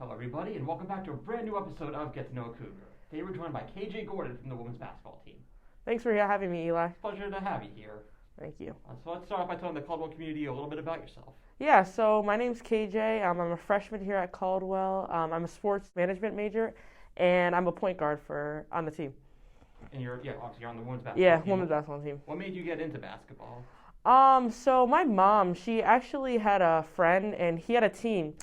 Hello, everybody, and welcome back to a brand new episode of Get to Know a Cougar. Today we're joined by KJ Gordon from the women's basketball team. Thanks for having me, Eli. Pleasure to have you here. Thank you. So let's start off by telling the Caldwell community a little bit about yourself. Yeah, so my name's KJ. I'm a freshman here at Caldwell. I'm a sports management major, and I'm a point guard on the team. And obviously you're on the women's basketball team. Yeah, women's basketball team. What made you get into basketball? So my mom, she actually had a friend, and he had a team,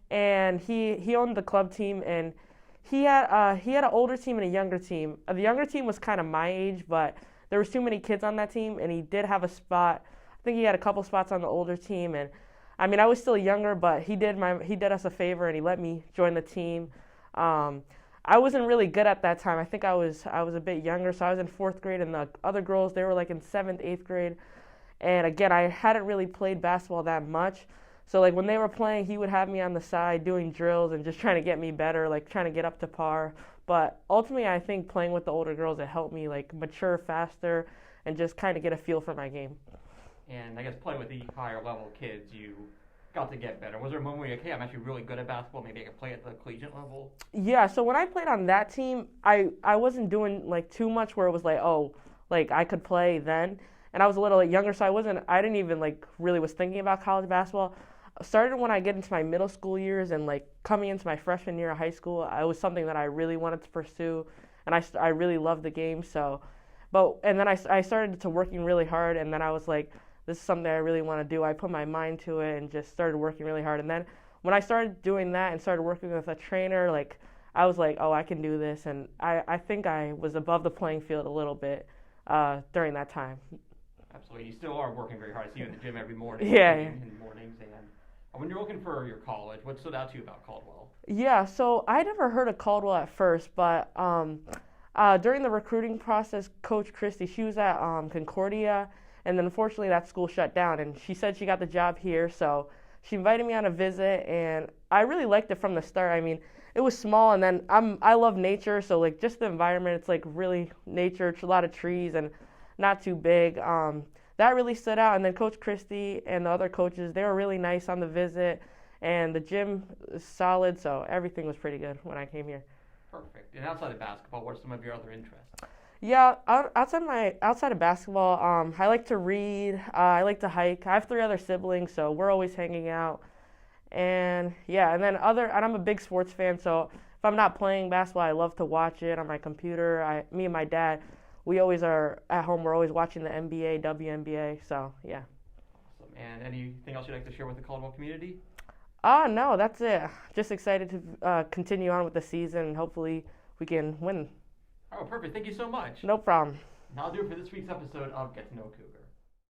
and he owned the club team, and he had an older team and a younger team. The younger team was kind of my age, but there was too many kids on that team, and he did have a spot. I think he had a couple spots on the older team, and I mean I was still younger, but he did us a favor and he let me join the team. I wasn't really good at that time. I think I was a bit younger, so I was in 4th grade, and the other girls, they were like in 7th, 8th grade. And again, I hadn't really played basketball that much. So like when they were playing, he would have me on the side doing drills and just trying to get me better, like trying to get up to par. But ultimately, I think playing with the older girls, it helped me like mature faster and just kind of get a feel for my game. And I guess playing with the higher level kids, you got to get better. Was there a moment where you're like, hey, I'm actually really good at basketball, maybe I can play at the collegiate level? Yeah, so when I played on that team, I wasn't doing like too much where it was like, oh, like I could play then. And I was a little younger, so I didn't even like really was thinking about college basketball. Started when I get into my middle school years, and like coming into my freshman year of high school, it was something that I really wanted to pursue, and I really loved the game. And then I started to working really hard, and then I was like, this is something I really want to do. I put my mind to it and just started working really hard. And then when I started doing that and started working with a trainer, like I was like, oh, I can do this, and I think I was above the playing field a little bit during that time. Absolutely. You still are working very hard. I see you in the gym every morning. Yeah. In the mornings. And when you're looking for your college, what stood out to you about Caldwell? Yeah, so I never heard of Caldwell at first, but during the recruiting process, Coach Christie, she was at Concordia, and then unfortunately that school shut down, and she said she got the job here, so she invited me on a visit, and I really liked it from the start. I mean, it was small, and then I love nature, so like just the environment, it's like really nature, a lot of trees, and not too big. That really stood out. And then Coach Christie and the other coaches, they were really nice on the visit. And the gym is solid, so everything was pretty good when I came here. Perfect. And outside of basketball, what are some of your other interests? Yeah, outside of basketball, I like to read. I like to hike. I have 3 other siblings, so we're always hanging out. And yeah, and I'm a big sports fan, so if I'm not playing basketball, I love to watch it on my computer. Me and my dad, we always are at home. We're always watching the NBA, WNBA. So yeah. Awesome. And anything else you'd like to share with the Caldwell community? No, that's it. Just excited to continue on with the season, and hopefully we can win. Oh, perfect. Thank you so much. No problem. And that'll do it for this week's episode of Get to Know Cougar.